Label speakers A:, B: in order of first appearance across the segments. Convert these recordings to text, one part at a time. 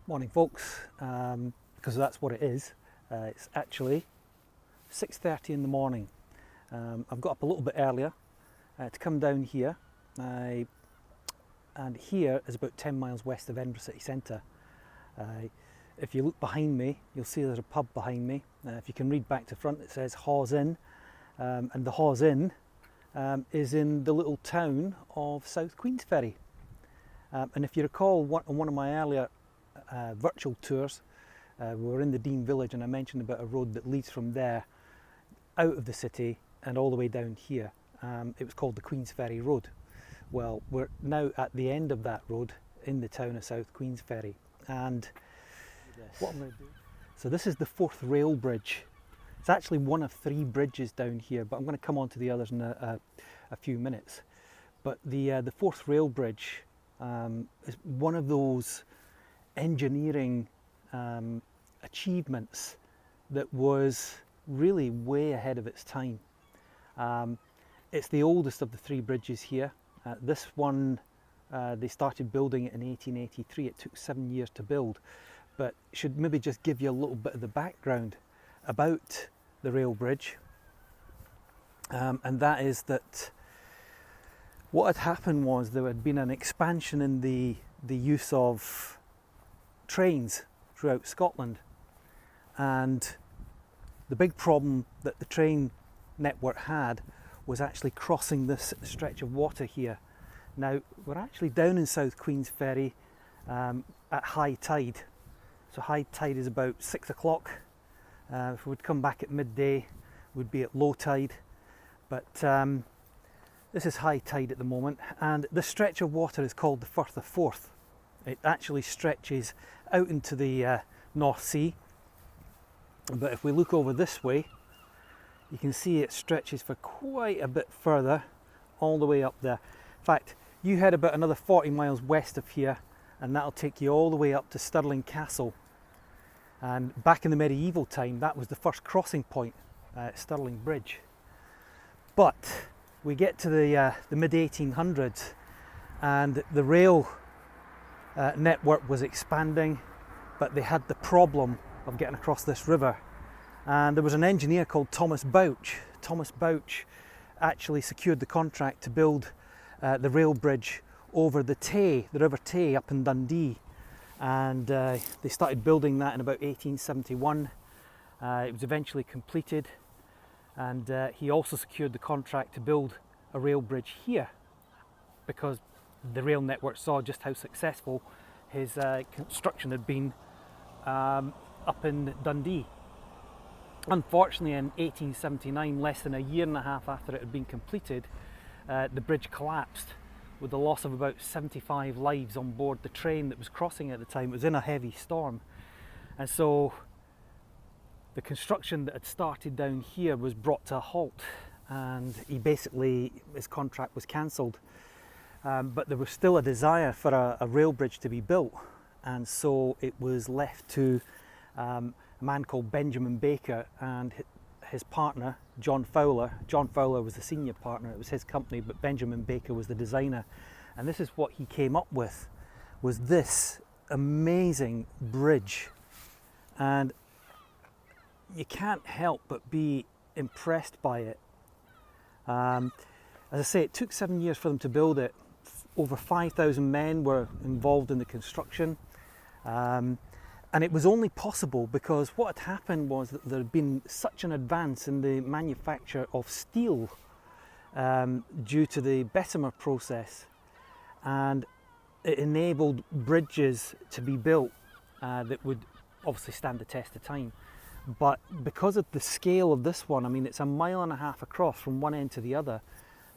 A: Morning folks, because that's what it is. It's actually 6:30 in the morning. I've got up a little bit earlier to come down here, and here is about 10 miles west of Edinburgh city centre. If you look behind me, you'll see there's a pub behind me. If you can read back to front, it says Hawes Inn, and the Hawes Inn is in the little town of South Queensferry. And if you recall, on one of my earlier virtual tours, we were in the Dean village, and I mentioned about a road that leads from there out of the city and all the way down here. It was called the Queensferry Road. Well, we're now at the end of that road in the town of South Queensferry, and what I'm going to do. So this is the fourth rail bridge. It's actually one of three bridges down here, but I'm going to come on to the others in a few minutes. But the fourth rail bridge is one of those engineering achievements that was really way ahead of its time. It's the oldest of the three bridges here. This one, they started building it in 1883. It took 7 years to build, but should maybe just give you a little bit of the background about the rail bridge, and that is that what had happened was there had been an expansion in the use of trains throughout Scotland, and the big problem that the train network had was actually crossing this stretch of water here. Now we're actually down in South Queensferry at high tide. So high tide is about 6 o'clock. If we would come back at midday, we'd be at low tide. But this is high tide at the moment, and the stretch of water is called the Firth of Forth. It actually stretches out into the North Sea. But if we look over this way, you can see it stretches for quite a bit further, all the way up there. In fact, you head about another 40 miles west of here, and that'll take you all the way up to Stirling Castle. And back in the medieval time, that was the first crossing point, Stirling Bridge. But we get to the mid-1800s, and the rail network was expanding, but they had the problem of getting across this river. And there was an engineer called Thomas Bouch. Thomas Bouch actually secured the contract to build the rail bridge over the Tay, the River Tay up in Dundee. And they started building that in about 1871. It was eventually completed, and he also secured the contract to build a rail bridge here, because the rail network saw just how successful his construction had been up in Dundee. Unfortunately, in 1879, less than a year and a half after it had been completed, the bridge collapsed, with the loss of about 75 lives on board the train that was crossing at the time. It was in a heavy storm, and so the construction that had started down here was brought to a halt, and his contract was cancelled. But there was still a desire for a rail bridge to be built, and so it was left to a man called Benjamin Baker and his partner John Fowler. John Fowler was the senior partner, it was his company, but Benjamin Baker was the designer. And this is what he came up with, was this amazing bridge. And you can't help but be impressed by it. As I say, it took 7 years for them to build it. Over 5,000 men were involved in the construction. And it was only possible because what had happened was that there had been such an advance in the manufacture of steel due to the Bessemer process, and it enabled bridges to be built that would obviously stand the test of time. But because of the scale of this one, I mean, it's 1.5 miles across from one end to the other,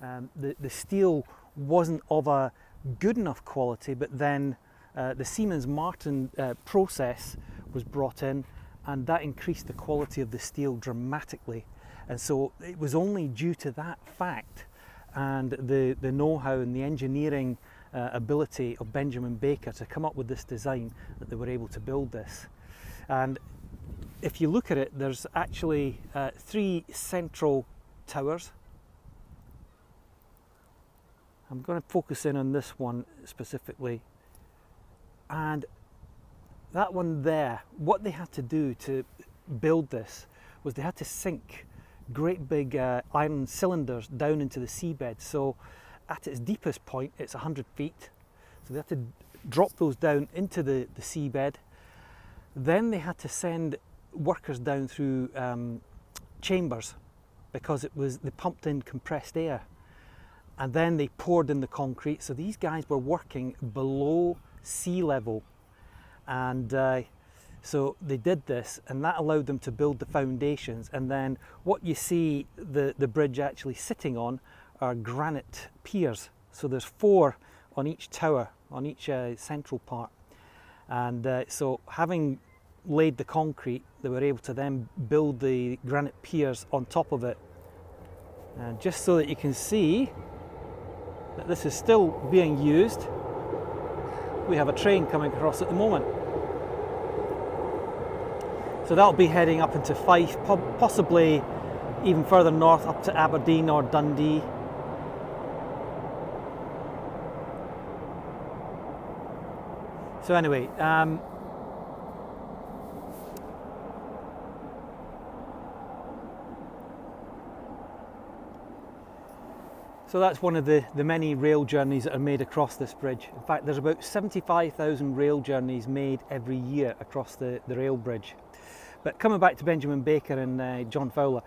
A: the steel wasn't of a good enough quality, but then the Siemens Martin process was brought in, and that increased the quality of the steel dramatically. And so it was only due to that fact and the know-how and the engineering ability of Benjamin Baker to come up with this design that they were able to build this. And if you look at it, there's actually 3 central towers. I'm going to focus in on this one specifically. And that one there, what they had to do to build this was they had to sink great big iron cylinders down into the seabed. So at its deepest point, it's 100 feet. So they had to drop those down into the seabed. Then they had to send workers down through chambers, because they pumped in compressed air, and then they poured in the concrete. So these guys were working below sea level, and so they did this, and that allowed them to build the foundations. And then what you see the bridge actually sitting on are granite piers. So there's 4 on each tower, on each central part. And so having laid the concrete, they were able to then build the granite piers on top of it. And just so that you can see that this is still being used, we have a train coming across at the moment. So that'll be heading up into Fife, possibly even further north up to Aberdeen or Dundee. So anyway, so that's one of the many rail journeys that are made across this bridge. In fact, there's about 75,000 rail journeys made every year across the rail bridge. But coming back to Benjamin Baker and John Fowler,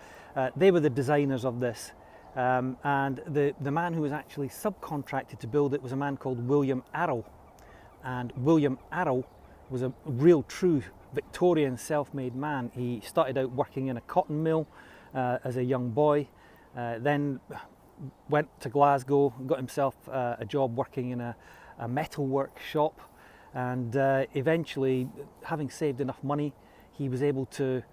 A: they were the designers of this. And the man who was actually subcontracted to build it was a man called William Arrol. And William Arrol was a real true Victorian self-made man. He started out working in a cotton mill as a young boy, then went to Glasgow and got himself a job working in a metalwork shop, and eventually, having saved enough money, he was able to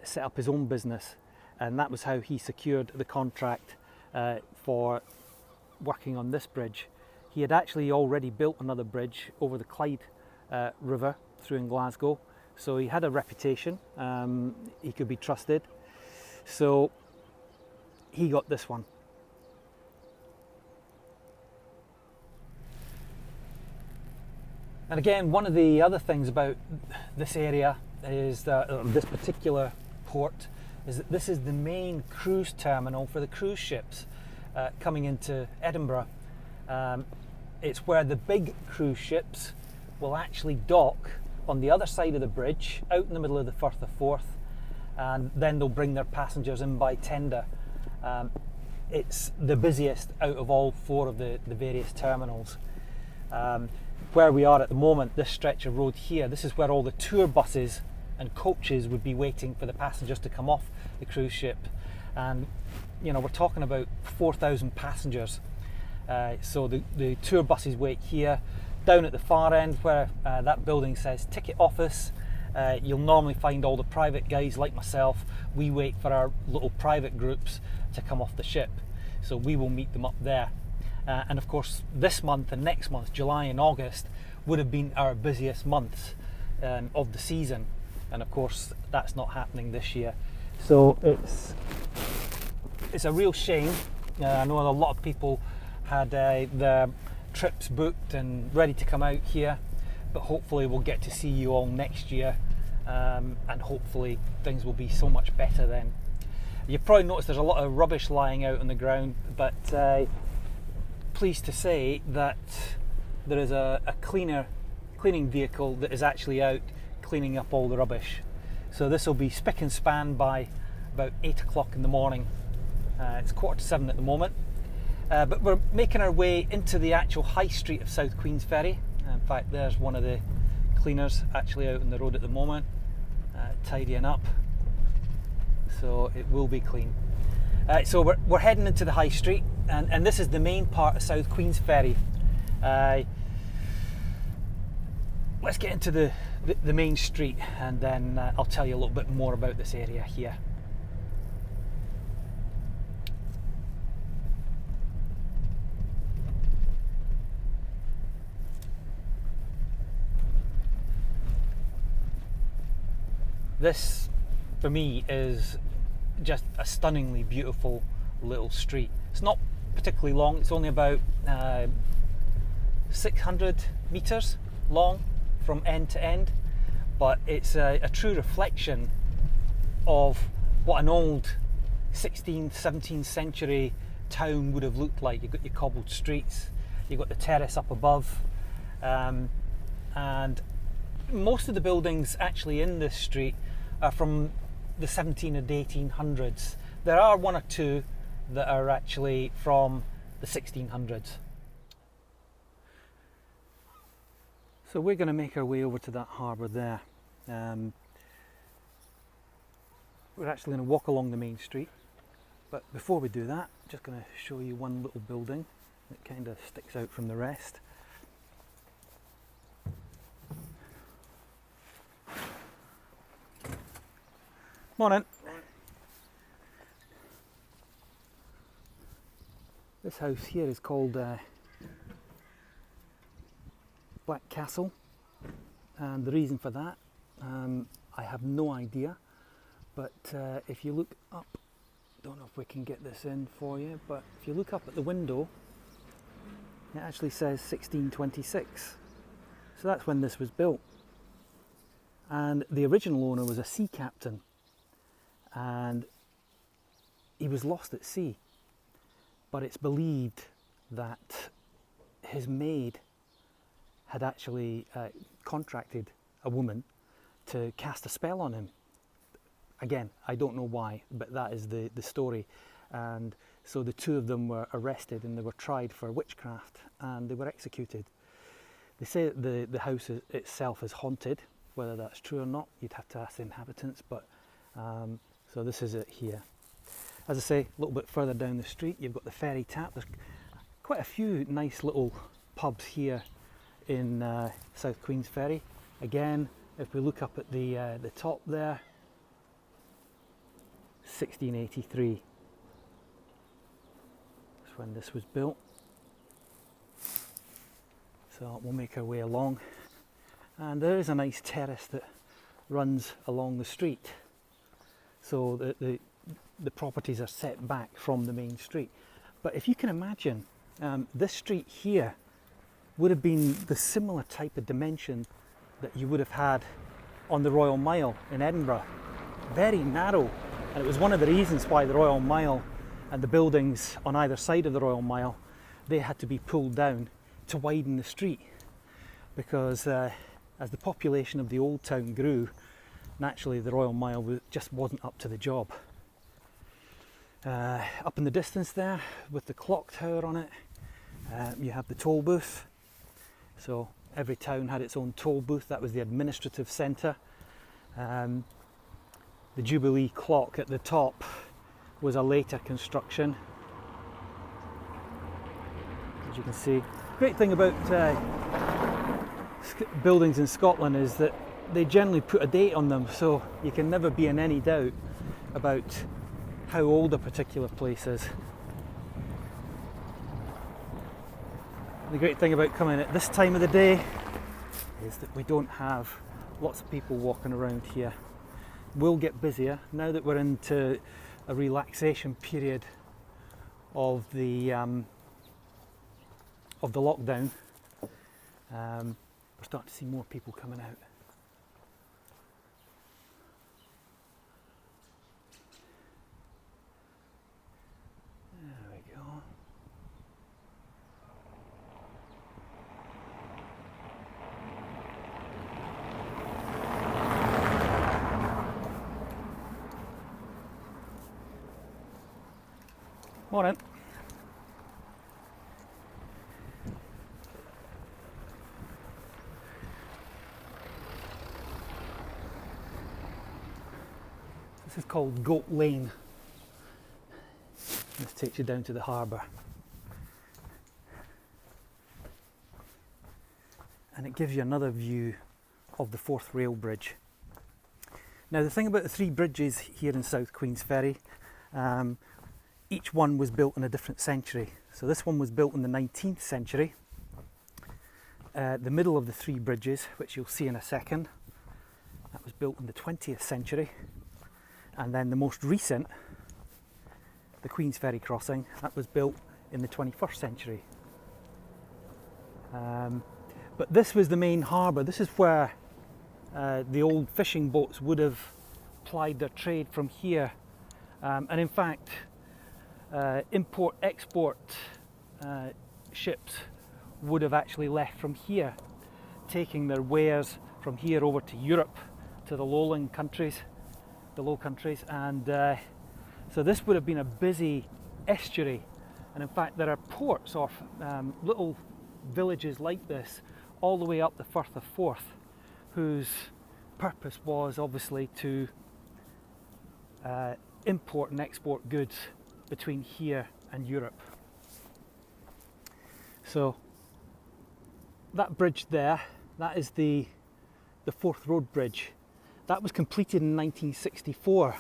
A: set up his own business, and that was how he secured the contract for working on this bridge. He had actually already built another bridge over the Clyde River through in Glasgow, so he had a reputation, he could be trusted, so he got this one. And again, one of the other things about this area is that this particular port is that this is the main cruise terminal for the cruise ships coming into Edinburgh. It's where the big cruise ships will actually dock on the other side of the bridge, out in the middle of the Firth of Forth, and then they'll bring their passengers in by tender. It's the busiest out of all 4 of the various terminals. Where we are at the moment, this stretch of road here, this is where all the tour buses and coaches would be waiting for the passengers to come off the cruise ship. And you know, we're talking about 4,000 passengers. So the tour buses wait here. Down at the far end where that building says ticket office, you'll normally find all the private guys like myself. We wait for our little private groups to come off the ship. So we will meet them up there. And of course, this month and next month, July and August, would have been our busiest months of the season. And of course, that's not happening this year. So it's a real shame. I know a lot of people had their trips booked and ready to come out here, but hopefully we'll get to see you all next year, and hopefully things will be so much better then. You've probably noticed there's a lot of rubbish lying out on the ground, but pleased to say that there is a cleaning vehicle that is actually out cleaning up all the rubbish. So this will be spick and span by about 8 o'clock in the morning. It's 6:45 at the moment, but we're making our way into the actual high street of South Queensferry. In fact, there's one of the cleaners actually out on the road at the moment, tidying up, so it will be clean. So we're heading into the high street, and this is the main part of South Queensferry. Let's get into the main street, and then I'll tell you a little bit more about this area here. This, for me, is just a stunningly beautiful little street. It's not particularly long, it's only about 600 metres long from end to end, but it's a true reflection of what an old 16th, 17th century town would have looked like. You've got your cobbled streets, you've got the terrace up above, and most of the buildings actually in this street are from the 17 and 1800s. There are one or two that are actually from the 1600s. So we're going to make our way over to that harbour there. We're actually going to walk along the main street, but before we do that, I'm just going to show you one little building that kind of sticks out from the rest. Morning. This house here is called Black Castle, and the reason for that, I have no idea, but if you look up, don't know if we can get this in for you, but if you look up at the window, it actually says 1626, so that's when this was built. And the original owner was a sea captain, and he was lost at sea, but it's believed that his maid had actually contracted a woman to cast a spell on him. Again, I don't know why, but that is the story. And so the two of them were arrested and they were tried for witchcraft and they were executed. They say that the house itself is haunted. Whether that's true or not, you'd have to ask the inhabitants, but so this is it here. As I say, a little bit further down the street, you've got the ferry tap. There's quite a few nice little pubs here in South Queensferry. Again, if we look up at the top there, 1683. That's when this was built. So we'll make our way along, and there is a nice terrace that runs along the street. So the properties are set back from the main street. But if you can imagine, this street here would have been the similar type of dimension that you would have had on the Royal Mile in Edinburgh. Very narrow, and it was one of the reasons why the Royal Mile and the buildings on either side of the Royal Mile, they had to be pulled down to widen the street, because as the population of the old town grew, naturally the Royal Mile just wasn't up to the job. Up in the distance there, with the clock tower on it, you have the toll booth. So every town had its own toll booth. That was the administrative centre. The Jubilee clock at the top was a later construction. As you can see, great thing about buildings in Scotland is that they generally put a date on them, so you can never be in any doubt about how old a particular place is. The great thing about coming at this time of the day is that we don't have lots of people walking around here. We'll get busier now that we're into a relaxation period of the lockdown. We're starting to see more people coming out. There we go. Morning. This is called Goat Lane. This takes you down to the harbour. And it gives you another view of the Forth Rail Bridge. Now the thing about the three bridges here in South Queensferry, each one was built in a different century. So this one was built in the 19th century. The middle of the three bridges, which you'll see in a second, that was built in the 20th century. And then the most recent, the Queensferry Crossing, that was built in the 21st century. But this was the main harbour. This is where the old fishing boats would have plied their trade from here, and in fact import-export ships would have actually left from here, taking their wares from here over to Europe, to the lowland countries, the Low Countries, and so this would have been a busy estuary. And in fact there are ports or little villages like this all the way up the Firth of Forth, whose purpose was obviously to import and export goods between here and Europe. So that bridge there, that is the Forth Road Bridge. That was completed in 1964,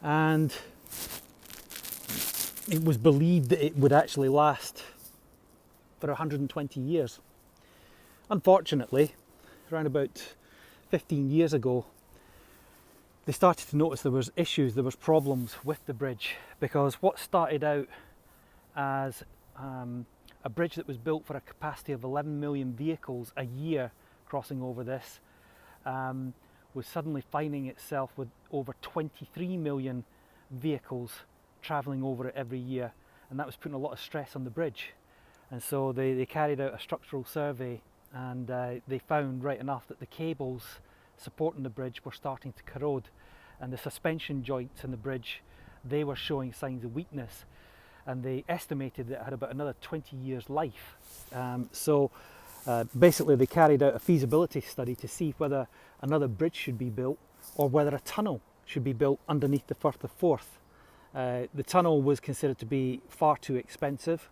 A: and it was believed that it would actually last for 120 years. Unfortunately, around about 15 years ago, they started to notice there was issues, there was problems with the bridge, because what started out as a bridge that was built for a capacity of 11 million vehicles a year crossing over this was suddenly finding itself with over 23 million vehicles travelling over it every year, and that was putting a lot of stress on the bridge. And so they carried out a structural survey, and they found right enough that the cables supporting the bridge were starting to corrode, and the suspension joints in the bridge, they were showing signs of weakness, and they estimated that it had about another 20 years life. Basically they carried out a feasibility study to see whether another bridge should be built or whether a tunnel should be built underneath the Firth of Forth. The tunnel was considered to be far too expensive,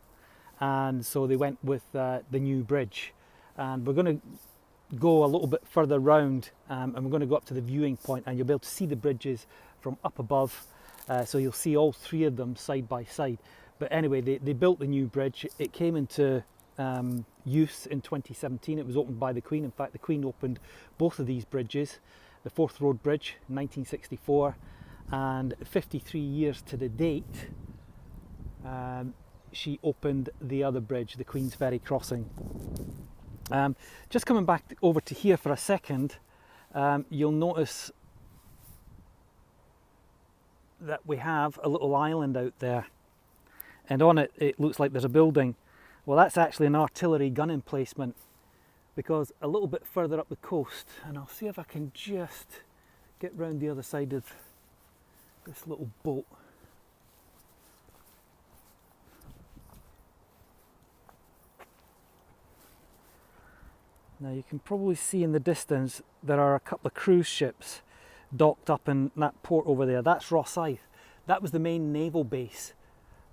A: and so they went with the new bridge. And we're going to go a little bit further round, and we're going to go up to the viewing point, and you'll be able to see the bridges from up above, so you'll see all three of them side by side. But anyway, they built the new bridge. It came into use in 2017. It was opened by the Queen. In fact, the Queen opened both of these bridges, the Forth Road Bridge in 1964, and 53 years to the date she opened the other bridge, the Queensferry Crossing. Just coming back over to here for a second, you'll notice that we have a little island out there, and on it it looks like there's a building. Well, that's actually an artillery gun emplacement, because a little bit further up the coast, and I'll see if I can just get round the other side of this little boat. Now you can probably see in the distance there are a couple of cruise ships docked up in that port over there. That's Rosyth. That was the main naval base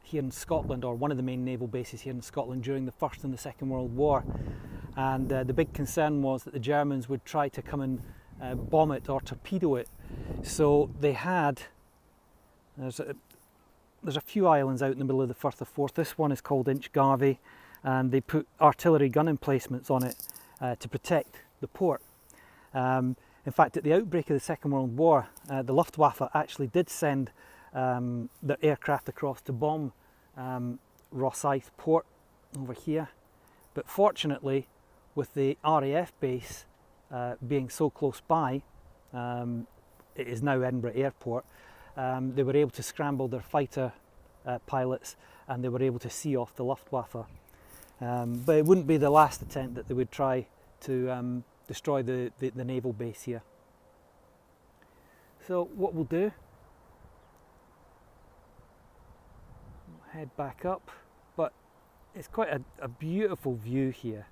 A: here in Scotland, or one of the main naval bases here in Scotland during the First and the Second World War. And the big concern was that the Germans would try to come and bomb it or torpedo it. So they had, there's a few islands out in the middle of the Firth of Forth. This one is called Inchgarvie, and they put artillery gun emplacements on it to protect the port. In fact, at the outbreak of the Second World War, the Luftwaffe actually did send their aircraft across to bomb Rosyth port over here. But fortunately, with the RAF base being so close by, it is now Edinburgh Airport, they were able to scramble their fighter pilots, and they were able to see off the Luftwaffe. But it wouldn't be the last attempt that they would try to destroy the naval base here. So what we'll do, we'll head back up, but it's quite a beautiful view here.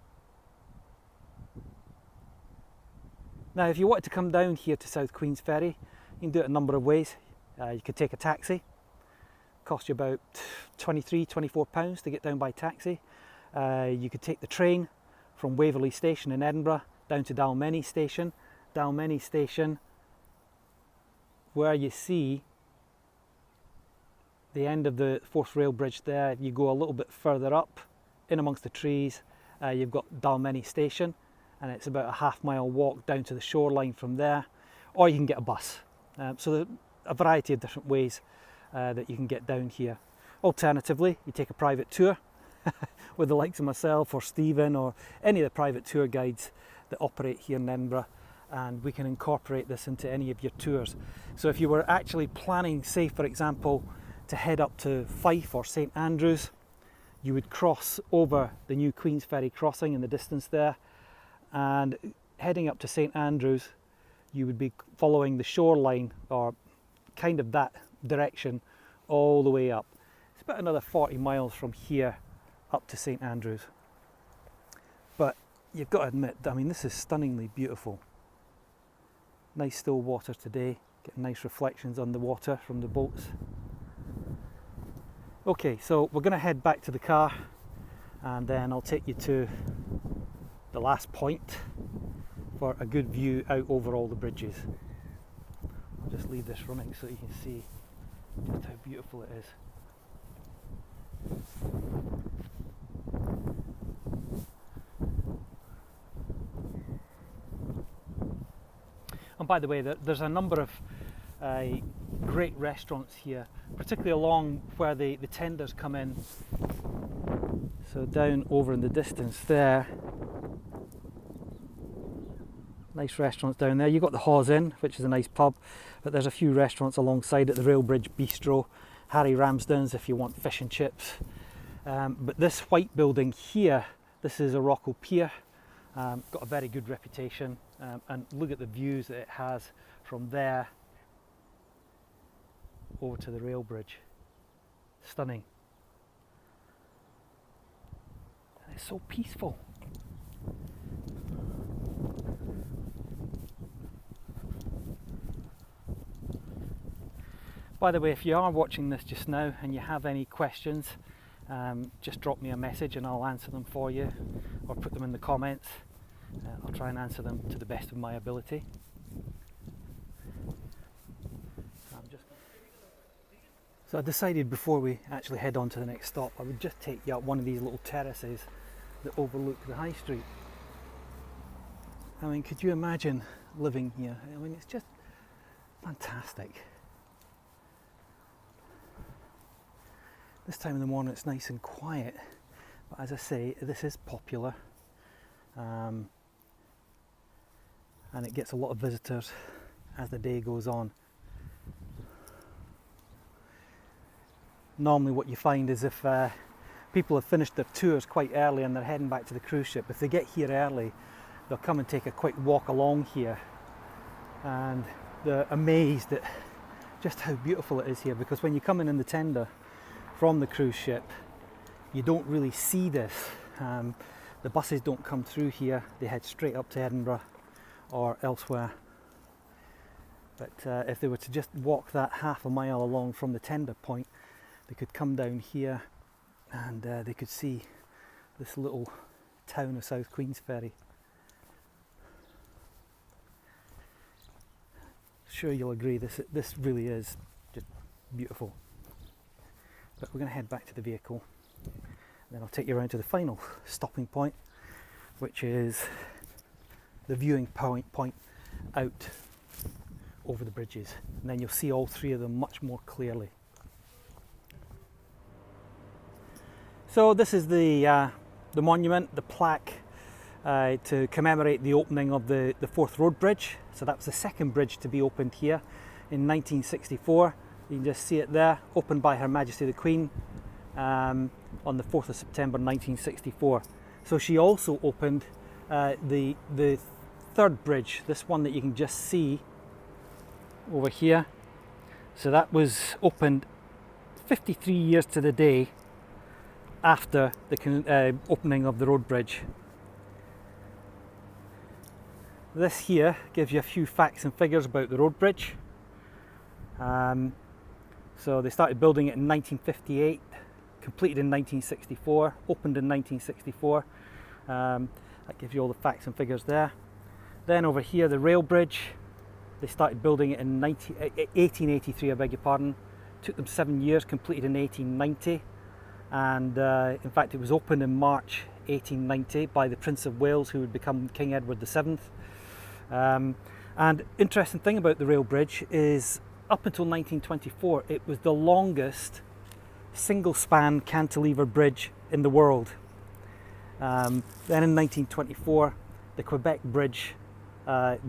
A: Now, if you wanted to come down here to South Queensferry, you can do it a number of ways. You could take a taxi, cost you about £23–24 to get down by taxi. You could take the train from Waverley Station in Edinburgh down to Dalmeny Station. Dalmeny Station, where you see the end of the Forth Rail Bridge there, you go a little bit further up, in amongst the trees, you've got Dalmeny Station, and it's about a half-mile walk down to the shoreline from there, or you can get a bus. So there's a variety of different ways that you can get down here. Alternatively, you take a private tour with the likes of myself or Stephen or any of the private tour guides that operate here in Edinburgh, and we can incorporate this into any of your tours. So if you were actually planning, say for example, to head up to Fife or St Andrews, you would cross over the new Queensferry Crossing in the distance there, and heading up to St Andrews you would be following the shoreline, or kind of that direction, all the way up. It's about another 40 miles from here up to St Andrews. But you've got to admit, I mean, this is stunningly beautiful. Nice still water today, getting nice reflections on the water from the boats. Okay, so we're going to head back to the car, and then I'll take you to the last point for a good view out over all the bridges. I'll just leave this running so you can see just how beautiful it is. And by the way, there's a number of great restaurants here, particularly along where the tenders come in. So down over in the distance there, nice restaurants down there. You've got the Hawes Inn, which is a nice pub, but there's a few restaurants alongside it. The Railbridge Bistro, Harry Ramsden's if you want fish and chips. But this white building here, this is a Rocco Pier. Got a very good reputation, and look at the views that it has from there over to the rail bridge. Stunning. And it's so peaceful. By the way, if you are watching this just now and you have any questions, just drop me a message and I'll answer them for you, or put them in the comments. I'll try and answer them to the best of my ability. So I decided before we actually head on to the next stop, I would just take you up one of these little terraces that overlook the high street. I mean, could you imagine living here? I mean, it's just fantastic. This time in the morning it's nice and quiet, but as I say, this is popular, and it gets a lot of visitors as the day goes on. Normally what you find is if people have finished their tours quite early and they're heading back to the cruise ship, if they get here early, they'll come and take a quick walk along here, and they're amazed at just how beautiful it is here, because when you come in the tender from the cruise ship, you don't really see this. The buses don't come through here, they head straight up to Edinburgh or elsewhere. But if they were to just walk that half a mile along from the tender point, they could come down here and they could see this little town of South Queensferry. Sure you'll agree, this really is just beautiful. But we're going to head back to the vehicle, and then I'll take you around to the final stopping point, which is the viewing point out over the bridges, and then you'll see all three of them much more clearly. So this is the monument, the plaque to commemorate the opening of the Forth Road Bridge. So that was the second bridge to be opened here in 1964. You can just see it there, opened by Her Majesty the Queen on the 4th of September 1964. So she also opened the third bridge, this one that you can just see over here. So that was opened 53 years to the day after the opening of the road bridge. This here gives you a few facts and figures about the road bridge. So they started building it in 1958, completed in 1964, opened in 1964. That gives you all the facts and figures there. Then over here, the rail bridge, they started building it in 1883, I beg your pardon. Took them 7 years, completed in 1890. And in fact, it was opened in March 1890 by the Prince of Wales, who would become King Edward VII. And interesting thing about the rail bridge is, up until 1924, it was the longest single-span cantilever bridge in the world. Then in 1924, the Quebec Bridge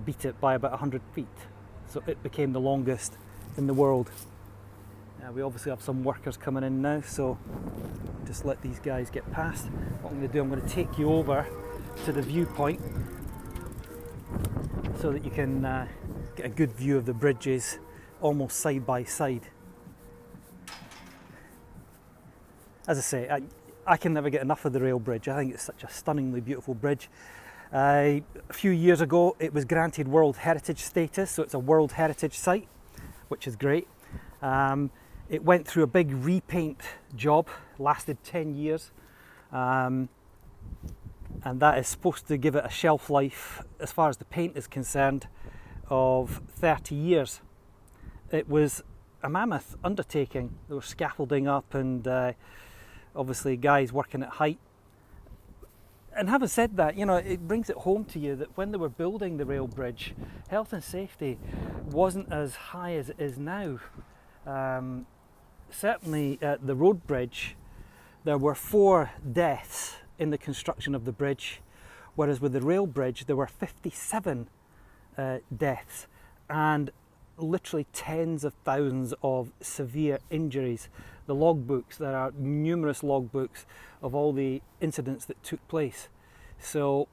A: beat it by about 100 feet. So it became the longest in the world. We obviously have some workers coming in now, so just let these guys get past. What I'm going to do, I'm going to take you over to the viewpoint so that you can get a good view of the bridges almost side by side. As I say, I can never get enough of the rail bridge. I think it's such a stunningly beautiful bridge. A few years ago it was granted World Heritage status, so it's a World Heritage site, which is great. It went through a big repaint job, lasted 10 years, and that is supposed to give it a shelf life, as far as the paint is concerned, of 30 years. It was a mammoth undertaking. There was scaffolding up and obviously guys working at height. And having said that, you know, it brings it home to you that when they were building the rail bridge, health and safety wasn't as high as it is now. Certainly at the road bridge, there were 4 deaths in the construction of the bridge, whereas with the rail bridge there were 57 deaths and literally tens of thousands of severe injuries. The logbooks, there are numerous logbooks of all the incidents that took place. So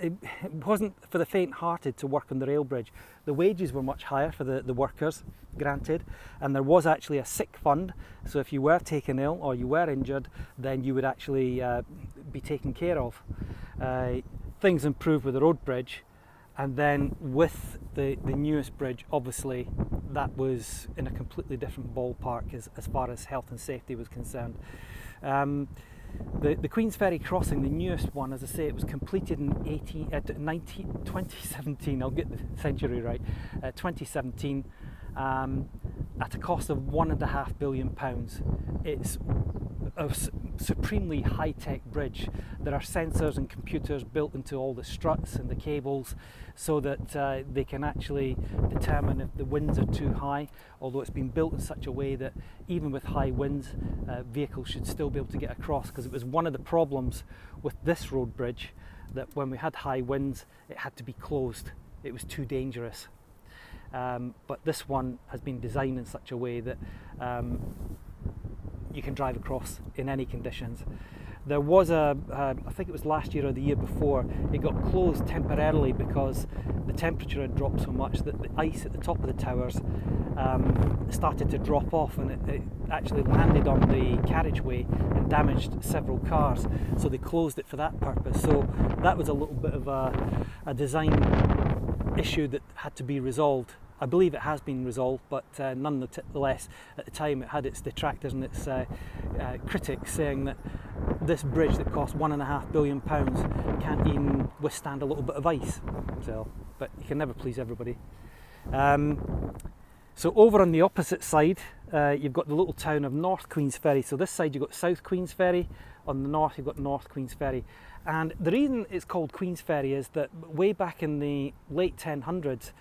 A: it wasn't for the faint-hearted to work on the rail bridge. The wages were much higher for the workers, granted, and there was actually a sick fund, so if you were taken ill or you were injured, then you would actually be taken care of. Things improved with the road bridge, and then with the newest bridge, obviously that was in a completely different ballpark as far as health and safety was concerned. The Queensferry Crossing, the newest one, as I say, it was completed in 2017, I'll get the century right, 2017, at a cost of £1.5 billion. It's a supremely high-tech bridge. There are sensors and computers built into all the struts and the cables so that they can actually determine if the winds are too high, although it's been built in such a way that even with high winds, vehicles should still be able to get across, because it was one of the problems with this road bridge that when we had high winds it had to be closed. It was too dangerous. But this one has been designed in such a way that you can drive across in any conditions. There was I think it was last year or the year before, it got closed temporarily because the temperature had dropped so much that the ice at the top of the towers started to drop off, and it actually landed on the carriageway and damaged several cars, so they closed it for that purpose. So that was a little bit of a design issue that had to be resolved. I believe it has been resolved, but nonetheless, at the time it had its detractors and its critics saying that this bridge that cost £1.5 billion can't even withstand a little bit of ice. So, but you can never please everybody. So over on the opposite side, you've got the little town of North Queensferry. So this side you've got South Queensferry, on the north you've got North Queensferry. And the reason it's called Queensferry is that way back in the late 1000s,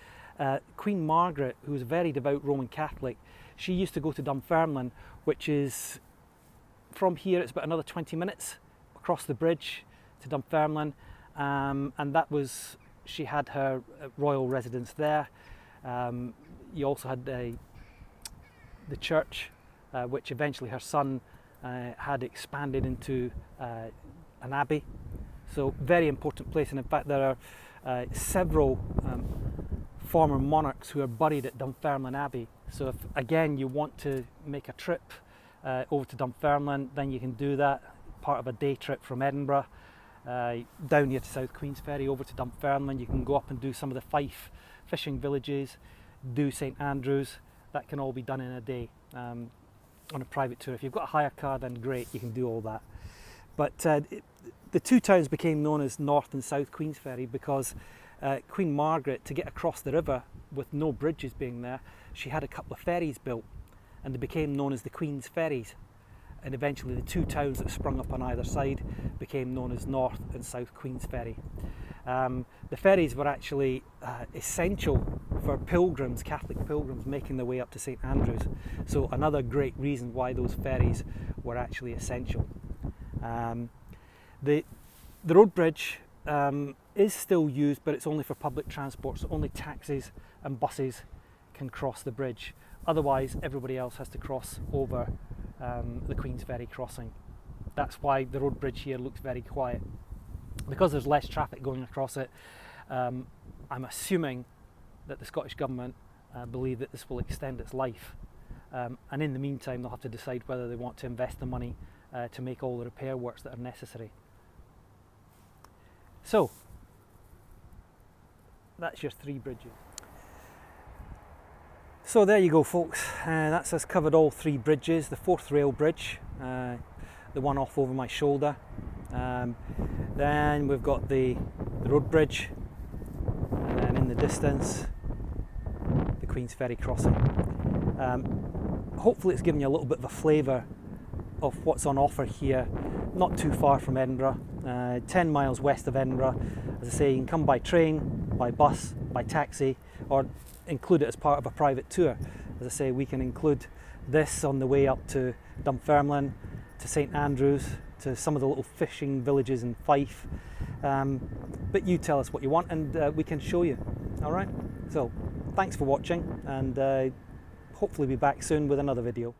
A: Queen Margaret, who was a very devout Roman Catholic, she used to go to Dunfermline, which is from here, it's about another 20 minutes across the bridge to Dunfermline, and that was, she had her royal residence there. You also had the church, which eventually her son had expanded into an abbey. So very important place, and in fact there are several former monarchs who are buried at Dunfermline Abbey. So if again you want to make a trip over to Dunfermline, then you can do that, part of a day trip from Edinburgh down here to South Queensferry over to Dunfermline. You can go up and do some of the Fife fishing villages, do St Andrews. That can all be done in a day on a private tour. If you've got a hire car, then great, you can do all that. But the two towns became known as North and South Queensferry because Queen Margaret, to get across the river with no bridges being there, she had a couple of ferries built, and they became known as the Queen's Ferries. And eventually the two towns that sprung up on either side became known as North and South Queensferry. The ferries were actually essential for pilgrims, Catholic pilgrims, making their way up to St Andrews. So another great reason why those ferries were actually essential. The road bridge is still used, but it's only for public transport, so only taxis and buses can cross the bridge. Otherwise, everybody else has to cross over the Queensferry Crossing. That's why the road bridge here looks very quiet. Because there's less traffic going across it, I'm assuming that the Scottish Government believe that this will extend its life. And in the meantime, they'll have to decide whether they want to invest the money to make all the repair works that are necessary. So, that's your 3 bridges. So there you go, folks. That's us covered all 3 bridges. The 4th rail bridge, the one off over my shoulder. Then we've got the road bridge, and then in the distance, the Queensferry Crossing. Hopefully it's given you a little bit of a flavour of what's on offer here, not too far from Edinburgh, 10 miles west of Edinburgh. As I say, you can come by train, by bus, by taxi, or include it as part of a private tour. As I say, we can include this on the way up to Dunfermline, to St Andrews, to some of the little fishing villages in Fife. But you tell us what you want and we can show you. Alright, so thanks for watching, and hopefully be back soon with another video.